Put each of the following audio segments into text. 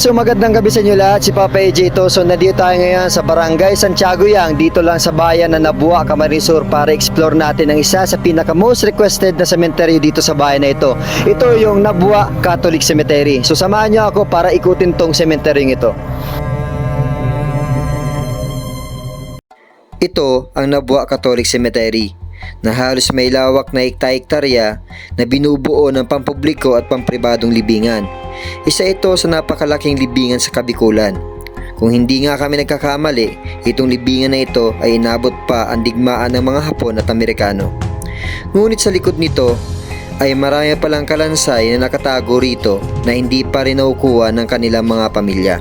Alright, so magandang gabi sa inyo lahat. Si Papa AJ ito. So nandito tayo ngayon sa Barangay Santiago Yang, dito lang sa bayan ng Nabua, Camarines Sur, para explore natin ang isa sa pinaka most requested na sementeryo dito sa bayan na ito. Ito yung Nabua Catholic Cemetery. So samahan niyo ako para ikutin tong sementeryong ito. Ito ang Nabua Catholic Cemetery na halos may lawak na hektarya na binubuo ng pampubliko at pampribadong libingan. Isa ito sa napakalaking libingan sa Kabikulan. Kung hindi nga kami nagkakamali, itong libingan na ito ay inabot pa ang digmaan ng mga Hapon at Amerikano. Ngunit sa likod nito ay marami palang kalansay na nakatago rito na hindi pa rin nakukuha ng kanilang mga pamilya.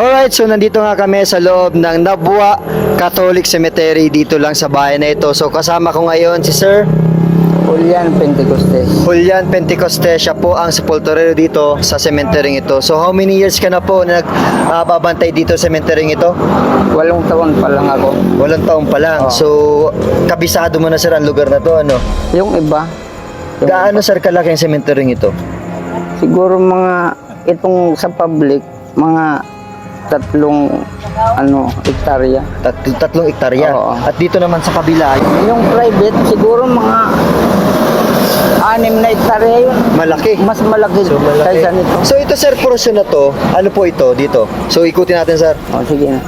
Alright, so nandito nga kami sa loob ng Nabua Catholic Cemetery dito lang sa bayan na ito. So kasama ko ngayon si Sir Julian Pentecostes. Julian Pentecostes. Siya po ang sepulturero dito sa cemetery ito. So how many years ka na po nagbabantay dito sa cemetery ito? 8 taon pa lang ako. 8 taon pa lang. Oo. So kabisado mo na sir ang lugar na to, ano? Yung iba, Gaano sir kalaki ang cemetery ito? siguro mga itong sa public, mga 3 hektarya. Tatlong hektarya. Oo. At dito naman sa kabila, Yung private, siguro mga 6 na hektarya yun. malaki. Mas malaki, So, malaki. kaysa nito. So ito sir, portion na to, ano po ito dito? So ikutin natin sir. O, sige na.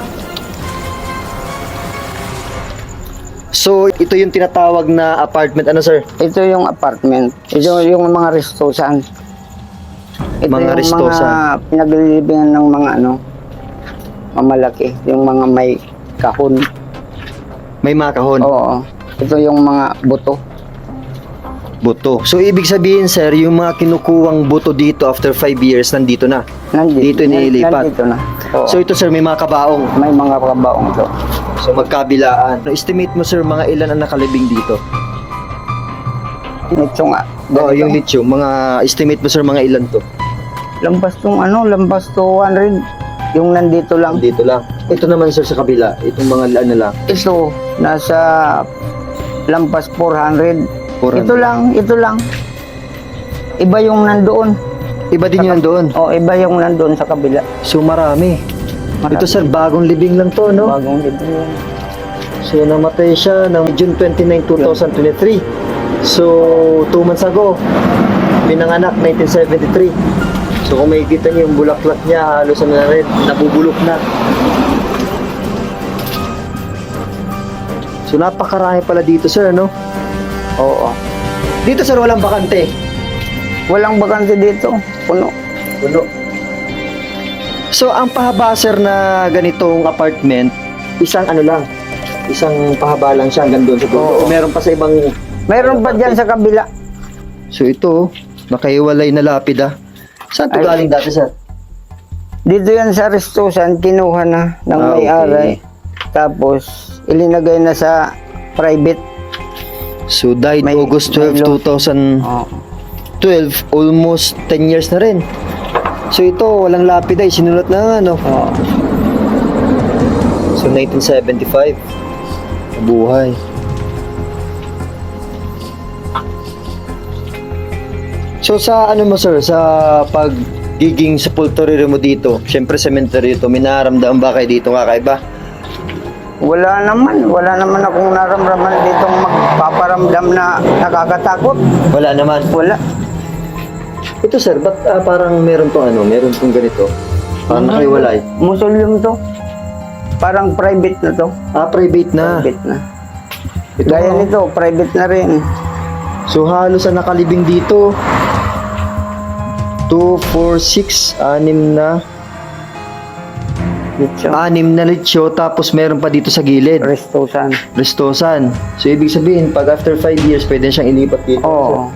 So ito yung tinatawag na apartment, ano sir? Ito yung apartment. Ito yung mga restosan. Ito Mga yung restosan. mga pinaglilibingan ng mga mamalaki. Yung mga may kahon. May makahon, Oo. Ito yung mga buto. buto. So ibig sabihin sir, yung mga kinukuwang buto dito after 5 years nandito na. Dito nililipat. Nandito na. Oo. So ito sir, may mga kabaong. may mga kabaong to. So magkabilaan. Estimate mo sir, mga ilan ang nakalibing dito? Ito nga. Oo, yung lithium, mga estimate mo sir, mga ilan to? Lampas to 100. Yung nandito lang. Dito lang. Ito naman sir sa kabila, itong mga ano lang. Ito, nasa lampas 400. 400. Ito lang. Iba yung nandoon. Iba din yun doon. O, iba yung nandoon sa kabila. So marami. Ito sir, bagong libing lang to, no? Bagong dito yun. So namatay siya ng June 29, 2023. So 2 months ago, pinanganak 1973. So kung makikita niyo yung bulaklak niya, halos na red, nabubulok na. So napakarami pala dito sir, no? Oo. Dito sir, walang bakante. Walang bakante dito. Puno. Puno. So ang pahaba sir na ganitong apartment, isang ano lang, isang pahaba lang siya hanggang doon sa dulo. Oo. O meron pa sa ibang... Mayroon pa dyan sa kabila. So ito, nakahiwalay na lapida. Saan ito Ay. galing dati sir? Dito yan sa restosan, kinuha na ng Ah, may-ari. Tapos, ilinagay na sa private. So died May- August may 12, law. 2012, Oo. almost 10 years na rin. So ito, walang lapida, sinulat na ano. Oo. So 1975, buhay. So sa ano mo sir, sa pagiging sepulturero mo dito, syempre cemetery ito, may nararamdaman ba kayo dito kakaiba? Wala naman akong naramdaman ditong magpaparamdam na nakakatakot. Wala naman. Wala. Ito sir, ba't parang meron tong ano, meron tong ganito? Parang nakahiwalay. Museum to. Parang private na to. Private na. Private na. Ito, Gaya oh. nito, private na rin. So halos ang nakalibing dito 2, 4, 6, 6 na Dito. 6 na litsyo, tapos meron pa dito sa gilid, Restosan. restosan. So ibig sabihin, pag after 5 years, pwede siyang ilipat dito. Oo.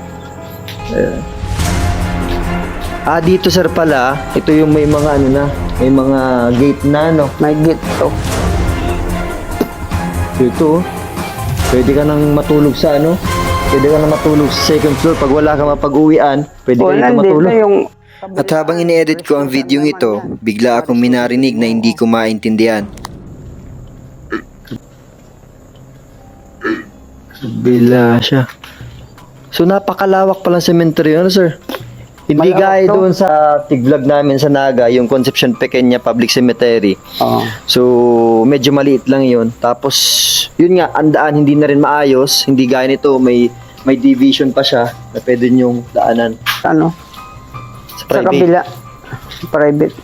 Dito sir pala, ito yung may mga ano na, may mga gate na no. May gate to. Dito, pwede ka nang matulog sa ano, pwede ka nang matulog sa second floor. Pag wala ka mapag-uwian, pwede ka dito Nandito matulog. yung At habang ini-edit ko ang video ito, bigla akong minarinig na hindi ko maintindihan. Bila siya. So napakalawak palang cemetery, ano sir? Hindi Malawak gaya to. doon sa tig-vlog namin sa Naga, yung Concepcion Pequeña Public Cemetery. Oo. So, medyo maliit lang yun. Tapos, yun nga, ang daan hindi na rin maayos. Hindi gaya nito, may division pa siya na pwede nyong daanan Ano? sa Sa private. kabila. Private.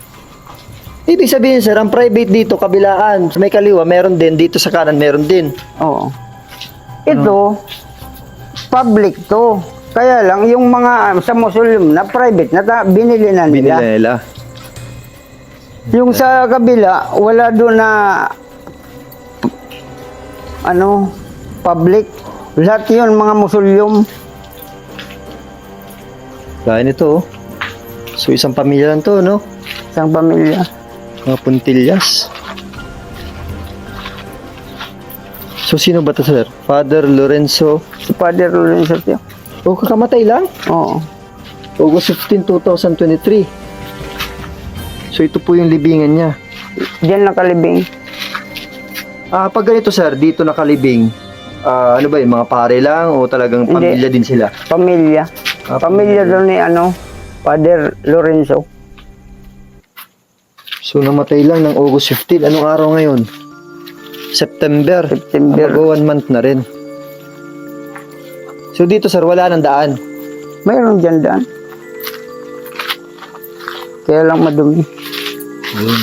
Ibig sabihin, sir, ang private dito, kabilaan. Sa may kaliwa, meron din. Dito sa kanan, meron din. Oo. Ito, public to. Kaya lang, yung mga sa mausoleum na private, binili na Binila nila. nila. Yung sa kabila, wala doon na public. Lahat yun, mga mausoleum. Gaya nito, oh. So, isang pamilya lang to, no? Isang pamilya. Mga puntillas. So, sino ba to, sir? Father Lorenzo. Si Father Lorenzo Tio. O, kakamatay lang? Oo. August 15, 2023. So, ito po yung libingan niya. Diyan nakalibing. Pag ganito, sir, dito nakalibing, ano ba yung mga pare lang o talagang Hindi. pamilya din sila? Pamilya. Ah, Pamilya doon ni Father Lorenzo. So, namatay lang ng August 15. Anong araw ngayon? September. September. Mag 1 month na rin. So, dito, sir, wala nang daan. Mayroon dyan daan. Kaya lang madumi. Ayun.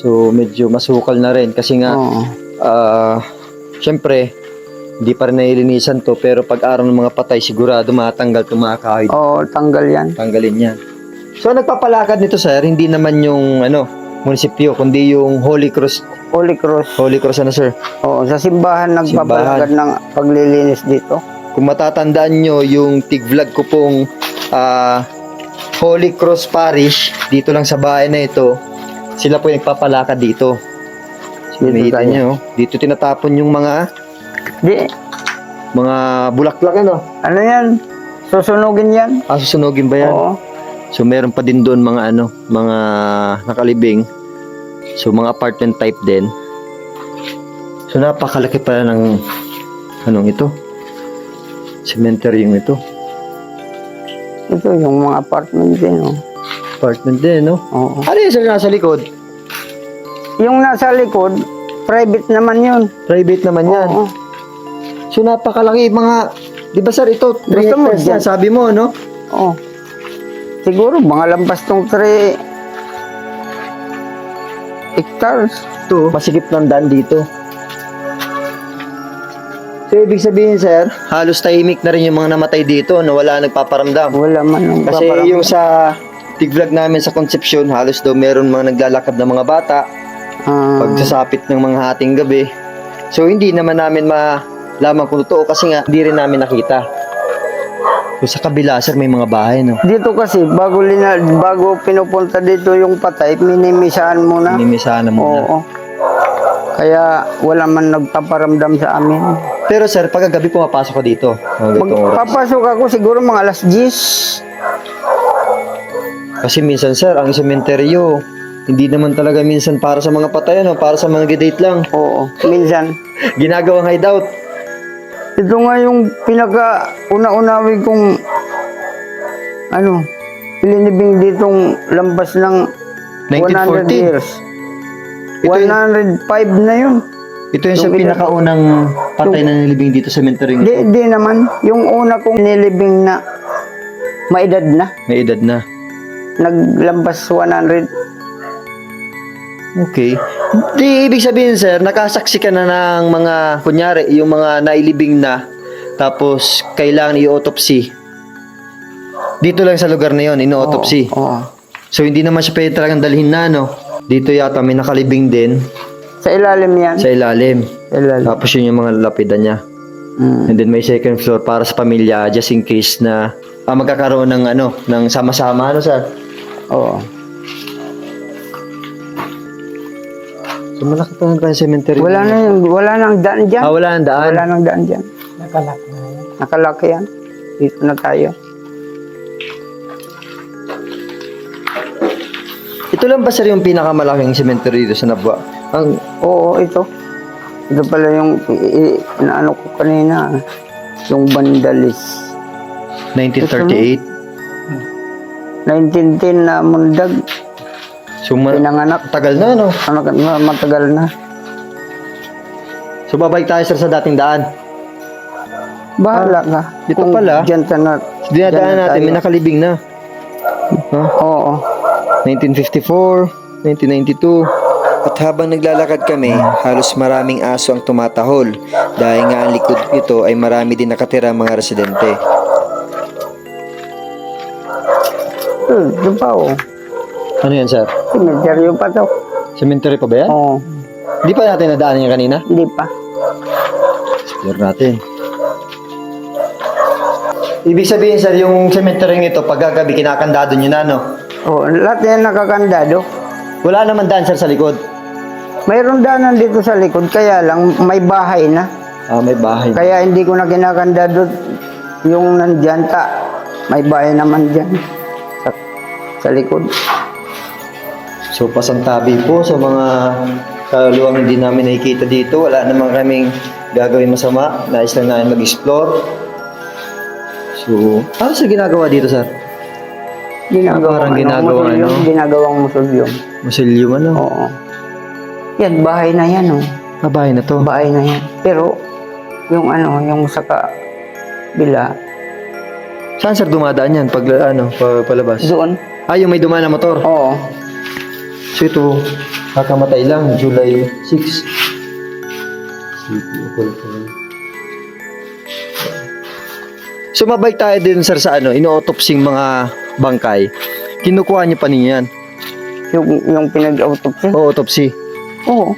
So, medyo masukal na rin kasi nga, Oo. syempre, hindi pa rin nailinisan to, pero pag araw ng mga patay, sigurado matanggal itong mga kahoy. Oo, tanggal yan. Tanggalin yan. So, nagpapalakad nito, sir, hindi naman yung, munisipyo, kundi yung Holy Cross. Holy Cross. Holy Cross, sir? Oo, sa simbahan nagpapalagad ng paglilinis dito. Kung matatandaan nyo, yung tig-vlog ko pong Holy Cross Parish, dito lang sa bahay na ito, sila po yung nagpapalakad dito. So, Dito nakita tayo. nyo, dito tinatapon yung mga Di, bulaklak, ano? ano yan? Susunugin yan? Susunugin ba yan? Oo. So, meron pa din doon mga mga nakalibing. So, mga apartment type din. So, napakalaki pala ng ito? Cemetery yung ito. Ito yung mga apartment din. Oh. Apartment din, no? Oo. Ano yung nasa likod? Yung nasa likod, private naman yun. Private naman yan. Oo. So, napakalaki mga... Di ba, sir, ito? 3 Gusto mo hectares yan, dyan? sabi mo, no? Oo. Siguro, mga lampas tong 3 hectares. Ito, masikip ng daan dito. So, ibig sabihin, sir, halos tahimik na rin yung mga namatay dito na wala nagpaparamdam. Wala man yung Kasi yung sa tig-vlog namin sa Concepcion, halos daw meron mga naglalakad ng mga bata pagsasapit ng mga hating gabi. So, hindi naman namin malaman kung totoo kasi nga, hindi rin namin nakita. So, sa kabila, sir, may mga bahay, no? Dito kasi, bago pinupunta dito yung patay, minimisahan muna. Minimisahan na muna. Oo. Kaya wala man nagpaparamdam sa amin. Pero, sir, pagkagabi pumapasok ko dito. Mga ganitong oras. Papasok ako siguro mga alas 10. Kasi minsan, sir, ang sementeryo, hindi naman talaga minsan para sa mga patay, no? Para sa mga gidate lang. Oo, minsan. Ginagawang hideout. Ito nga yung pinaka-una-unawi kong pilinibing ditong lampas ng 100 1914. years. Ito yung- 105 na yun. Ito yung sa Yung pinakaunang patay na nilibing dito sa cemetery. Di naman. Yung una kong nilibing na maedad na. May edad na. Naglampas 100. Okay. Di ibig sabihin, sir, nakasaksi ka na ng mga, kunyari, yung mga nailibing na, tapos kailangan i-autopsy. Dito lang sa lugar na yon, ino-autopsy. Oo. So, hindi naman siya pwede talagang dalhin na, no? Dito yata may nakalibing din Sa ilalim yan. sa ilalim. Sa ilalim. Tapos yun yung mga lapida niya. Mm. And then may second floor para sa pamilya just in case na magkakaroon ng ng sama-sama, sir? Oo. So, malaki pa ng cemetery. Wala nang daan dyan. Wala nang daan. Wala nang daan dyan. Nakalaki yan. Dito na tayo. Ito lang ba sir yung pinakamalaking cemetery dito sa Nabwa? Ang Oo, ito. Ito pala yung inaano ko kanina. Yung Vandalis. 1938. 1910 na mundag. So, Pinanganak. tagal na, no? Matagal na. So, babalik tayo sir sa dating daan. Bahala ka. Dito Kung pala. Diyan ta na. Dinadaan diyan na natin, may tayo. nakalibing na. Huh? Oo. 1954, 1992. At habang naglalakad kami, halos maraming aso ang tumatahol dahil nga ang likod nito ay marami din nakatira mga residente. Ito pa oh. Ano yan sir? Cemetery pa to. Cemetery pa ba yan? Oo. Di pa natin nadaanan yan kanina? Hindi pa. Explore natin. Ibig sabihin sir, yung cemetery ito, pagkagabi kinakandado nyo na, no? Oo. Lahat yan nakakandado. Wala naman daan sir sa likod. Mayroon daanan dito sa likod, kaya lang may bahay na. Ah, may bahay. Kaya hindi ko na kinakandado yung nandyan ta. May bahay naman dyan. Sa likod. So, pasantabi po sa mga kaluluwang hindi namin nakikita dito. Wala naman kaming gagawin masama. Nais lang namin mag-explore. So, ano sa ginagawa dito, sir? Parang ginagawang ano? Ginagawang musulyom. Museum, ano? Oo. Yan, bahay na yan, oh. Ah, bahay na to. Bahay na yan. Pero, yung ano, yung sa kabila, Saan, sir, dumadaan yan? Pag, palabas? doon. Ah, yung may dumaan na motor. Oo. So, ito, kakamatay lang, July 6. So, mabalik tayo din, sir, sa ino-autopsing mga bangkay. Kinukuha niyo pa ninyo yan? Yung pinag-autopsy. O, autopsy. Oo.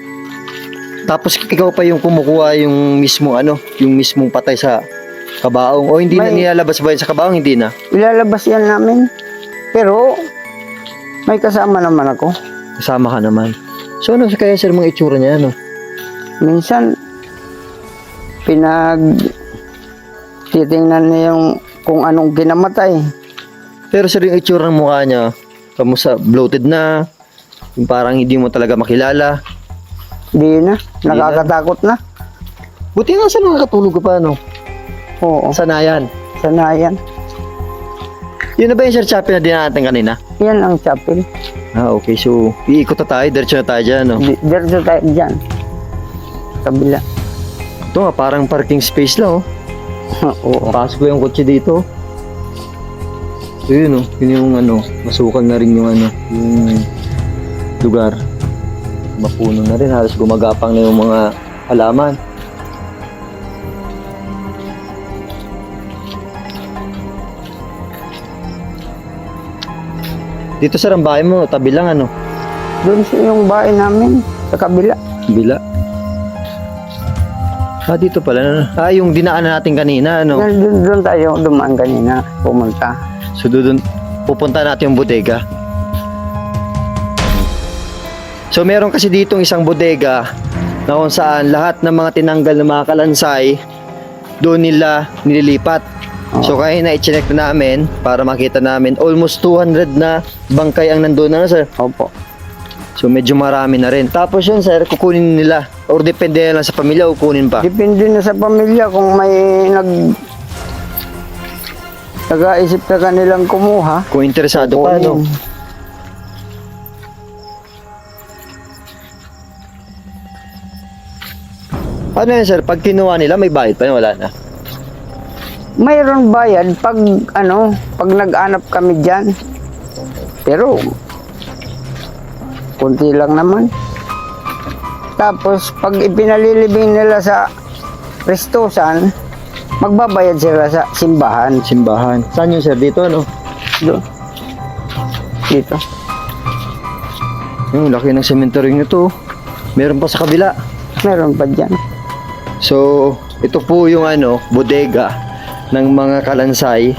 Tapos, ikaw pa yung kumukuha yung mismong patay sa kabaong. O, hindi na May- nilalabas ba yan sa kabaong? Hindi na. Ilalabas yan namin. Pero, may kasama naman ako. Kasama ka naman. So, ano kaya, sir, mga itsura niya, ano? Minsan, titingnan niya yung kung anong kinamatay. Pero, sir, yung itsura ng mukha niya, kamusta, bloated na, yung parang hindi mo talaga makilala. Di na. Nakakatakot na. Buti nga, sir, nakakatulog ka pa, ano? Oo. Sanayan. Sanayan. Yun na ba yung sir chapel na dinaan natin kanina? Yan ang chapel. Ah, okay. So, iikot na tayo. Diretso na tayo dyan, no? Diretso tayo dyan. Kabila. Ito nga, parang parking space lang, oh. Oo. Pasok ko yung kotse dito. So, yun, oh. Yun yung, masukal na rin yung, yung lugar. Mapuno na rin. Halos gumagapang na yung mga halaman. Dito sir, ang bahay mo, tabi lang, ano? Doon yung bahay namin. Sa kabila. Bila. Ah, dito pala. Ah, yung dinaanan natin kanina, ano? Doon tayo dumaan kanina. Pumunta. So, doon pupunta natin yung bodega. So, meron kasi ditong isang bodega na kung saan lahat ng mga tinanggal ng mga kalansay doon nila nililipat. So, kaya na-check na namin para makita namin almost 200 na bangkay ang nandun na, sir. Opo. So, medyo marami na rin. Tapos yun, sir, kukunin nila. Or depende na lang sa pamilya, kukunin pa. Depende na sa pamilya kung may nag-aisip na kanilang kumuha. Kung interesado pa, no? kukunin. Ano yan, sir? Pag kinuha nila, may bayad pa yun, wala na. Mayroon bayad pag pag nag-anap kami diyan. Pero kunti lang naman. Tapos pag ipinalilibing nila sa Restusan, magbabayad sila sa simbahan. Simbahan. Saan yun, sir? Dito, ano? Doon. Dito. Yung laki ng cemetery nito. Meron pa sa kabila. Meron pa diyan. So, ito po yung bodega ng mga kalansay.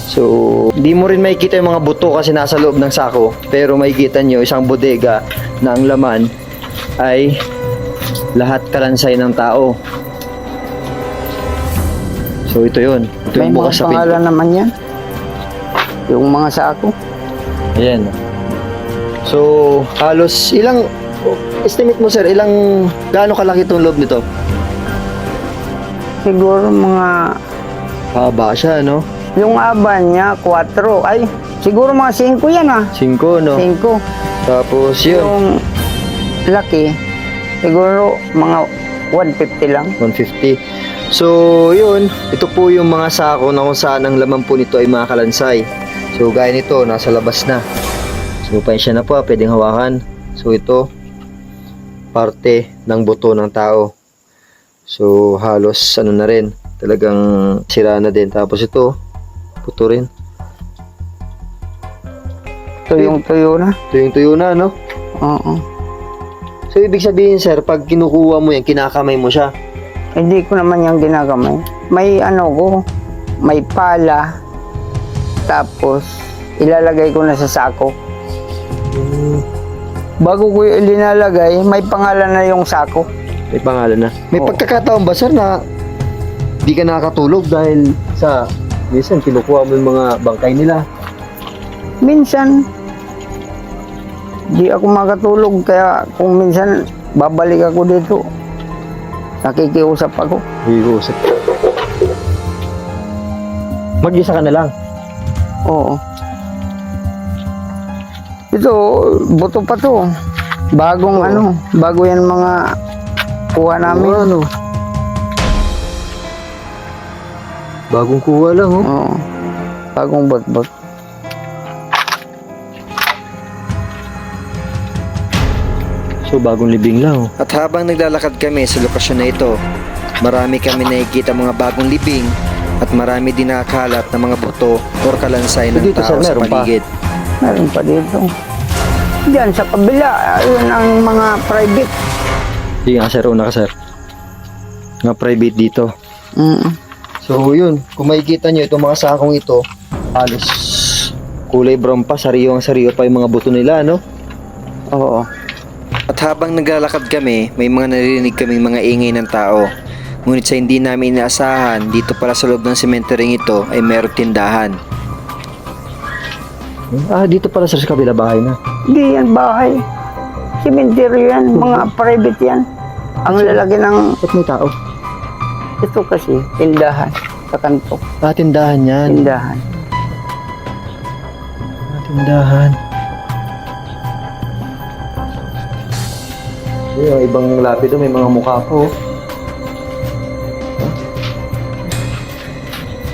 So, di mo rin makikita yung mga buto kasi nasa loob ng sako. Pero makikita nyo isang bodega na ang laman ay lahat kalansay ng tao. So, ito yun. Ito May yung mga bukas sa pangalan pinto. naman yan. Yung mga sako. Ayan. So, halos estimate mo sir, gaano kalaki itong loob nito? Siguro mga, Haba siya, no? yung aba niya, 4. Ay, siguro mga 5 yan 5, no? 5. Tapos yun, Yung laki, siguro mga 150 lang. 150. So, yun, ito po yung mga sako na kung saan ang laman po nito ay mga kalansay. So, gaya nito, nasa labas na. So, siya na po, pwedeng hawakan. So, ito, parte ng buto ng tao. So, halos ano na rin, talagang sira na din. Tapos ito, buto rin. Tuyong-tuyo na. Tuyong-tuyo na, no? Oo. So, ibig sabihin, sir, pag kinukuha mo yan, kinakamay mo siya. Hindi ko naman yung ginagamay. May ano ko, may pala, tapos ilalagay ko na sa sako. Bago ko yung ilinalagay, may pangalan na yung sako. May pangalan na. May Oo. pagkakataon ba, sir, na di ka nakakatulog dahil sa minsan kinukuha mo yung mga bangkay nila? Minsan, di ako makatulog, kaya kung minsan babalik ako dito, nakikiusap ako. Hiusap. Mag-isa ka na lang. Oo. Ito, buto pa to. Bagong Oo. bago yan mga kuha namin. Ano? Bagong kuha lang, oh. Oo. Bagong bot-bot. So, bagong libing lang, oh. At habang naglalakad kami sa lokasyon na ito, marami kami nakikita mga bagong libing at marami din nakakalat ng mga buto o kalansay ng Dito, tao sir, sa meron pa? paligid. Meron pa dito. Diyan sa kabila, ayun ang mga private. Sige nga, sir. Una ka, sir. Nga private dito. Mm. So, yun. Kung makikita nyo, itong mga sakong ito, halos kulay brown pa, sariyo pa yung mga buto nila, no? Oo. At habang naglalakad kami, may mga naririnig kaming mga ingay ng tao. Ngunit sa hindi namin inaasahan, dito pala sa loob ng sementereng ito ay merong tindahan. Ah, dito pala, sir, sa kabila bahay na. Hindi yan bahay. Cemetery yan, mga private yan. Ang lalaki ng Ba't may tao? ito kasi, tindahan sa kanto. Ah, tindahan yan. Tindahan. Ah, tindahan. Yung ibang lapid may mga mukha po.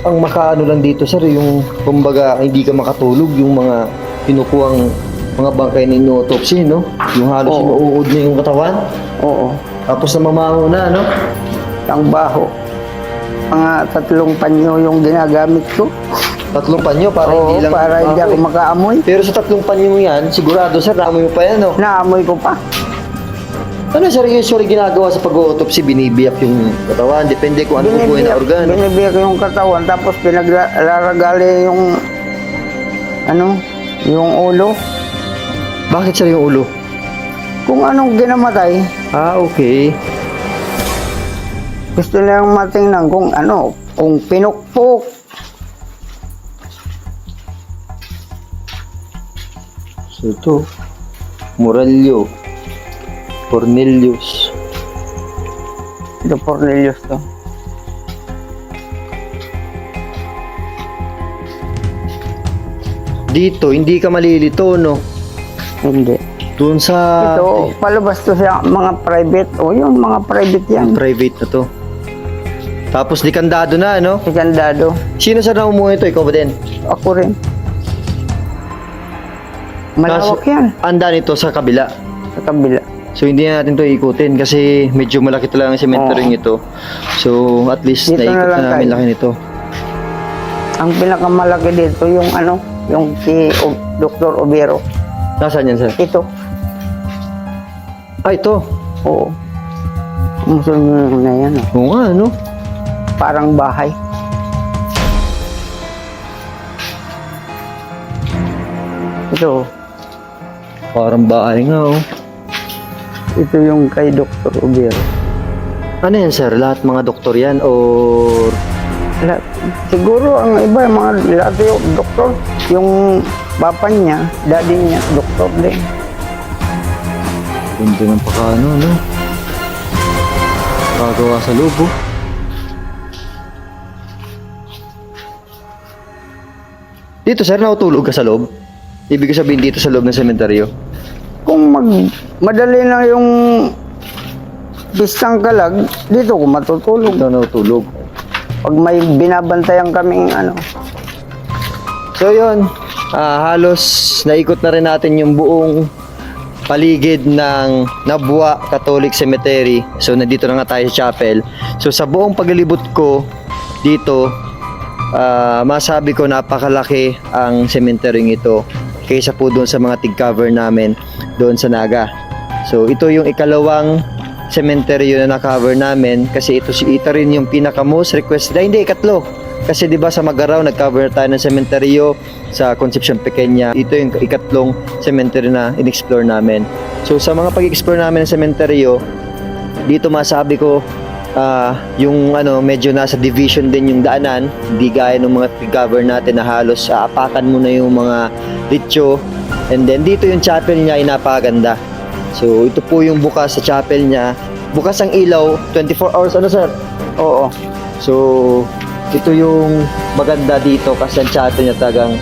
Ang makaano lang dito, sir, yung kumbaga hindi ka makatulog, yung mga kinukuhang mga bangkay na autopsy, no? Yung halos Oo. inuud na yung katawan. Oo. Tapos namamaho na, no? Ang baho. Mga 3 panyo yung ginagamit ko. 3 panyo para Oo, hindi lang para hindi ako mamoy. makaamoy. Pero sa 3 panyo mo yan, sigurado, sir, naamoy mo pa yan, no? Naamoy ko pa. Ano, sir, usually ginagawa sa pag-autopsy, binibiyak yung katawan, depende kung ano po na organo. Binibiyak yung katawan, tapos pinaglalaragali yung yung ulo. Bakit, sir, yung ulo? Kung anong ginamatay, Ah, okay. gusto nilang matingnan kung pinukpok. So, ito, Moralio, Cornelius. Ito Cornelius to. Dito, hindi ka malilito, no? Hindi. Doon sa Ito, palabas to sa mga private. O yun, mga private yan. private na to. Tapos likandado na, no? Sikandado. Sino sa naumuha ito? Ikaw ba din? Ako rin. Malawak yan Anda nito sa kabila. sa kabila. So, hindi na natin to ikutin kasi medyo malaki talaga ang cemetery ito. So, at least Dito na naikot lang na namin tayo. laki nito. Ang pinakamalaki dito yung yung si Dr. Obero. Nasaan yan, sir? Ito. Ah, ito. Oo. Kumusun na yan. Oh. Oo nga, no? Parang bahay. Ito. Parang bahay nga, oh. Ito yung kay Dr. Obero. Ano yan, sir? Lahat mga doktor yan or Siguro ang iba, mga lahat yung doktor. Yung papa niya, daddy niya, doktor din. Ganda ng pakano, no? Pagawa sa loob, oh. Dito, sir, natutulog ka sa loob? Ibig sabihin dito sa loob ng sementeryo? Kung madali na yung pistang kalag, dito ko matutulog. Dito natutulog. Pag may binabantayan kaming ano. So yun, halos naikot na rin natin yung buong paligid ng Nabua Catholic Cemetery. So nandito na nga tayo sa chapel. So sa buong paglilibot ko dito, masabi ko napakalaki ang cemetery ito kaysa po doon sa mga tig-cover namin doon sa Naga. So ito yung ikalawang cemetery na na-cover namin kasi ito rin yung pinaka most requested. Hindi, ikatlo. Kasi 'di ba sa Magaraw nag-cover tayo ng sementeryo, sa Concepcion Pequeña. Ito yung ikatlong cemetery na in-explore namin. So sa mga pag-explore namin ng sementeryo, dito masabi ko yung medyo nasa division din yung daanan, hindi gaya ng mga cover natin na halos apakan mo na yung mga litso. And then dito yung chapel niya ay napakaganda. So ito po yung bukas sa chapel niya. Bukas ang ilaw 24 hours, ano sir? Oo. So ito yung maganda dito kasi ang chapel niya talagang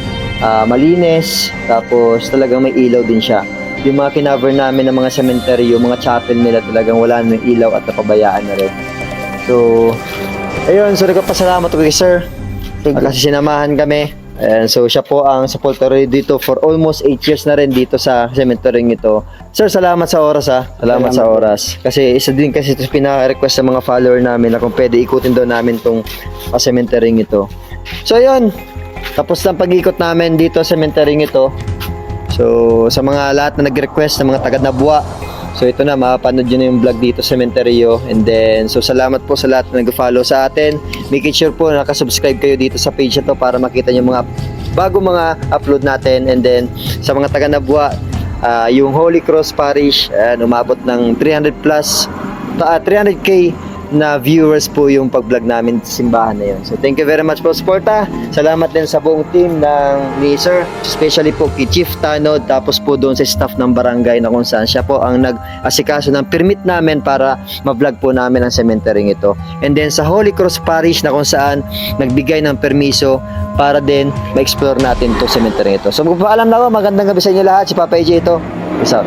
malinis, tapos talagang may ilaw din siya. Yung mga kinover namin ng mga cemetery, yung mga chapel nila talagang wala nang ilaw at napabayaan na rin. So, ayun, so nagpapasalamat ko kay sir kasi sinamahan kami. And so siya po ang supporter dito for almost 8 years na rin dito sa cemetery ito. Sir, salamat sa oras ha. Salamat sa oras. Kasi isa din kasi ito pinaka-request sa mga follower namin na kung pwede ikutin daw namin tong cemetery ito. So ayun, tapos lang pag-ikot namin dito sa cemetery ito. So sa mga lahat na nag-request ng mga taga Nabua, so ito na, mapapanood nyo na yung vlog dito sa cemeteryo. And then, so salamat po sa lahat na nag-follow sa atin. Make sure po nakasubscribe kayo dito sa page na to para makita nyo mga bago mga upload natin. And then, sa mga taga Nabua, yung Holy Cross Parish, umabot ng 300k na viewers po yung pag-vlog namin sa simbahan na yun. So thank you very much po suporta. Salamat din sa buong team ni Sir, especially po kay Chief Tanod, tapos po doon sa staff ng barangay na kung saan siya po ang nag-asikaso ng permit namin para ma-vlog po namin ang cemetery ito. And then sa Holy Cross Parish na kung saan nagbigay ng permiso para din ma-explore natin itong cemetery ito. So magpapaalam na ako, magandang gabi sa inyo lahat. Si Papa AJ ito. Peace out.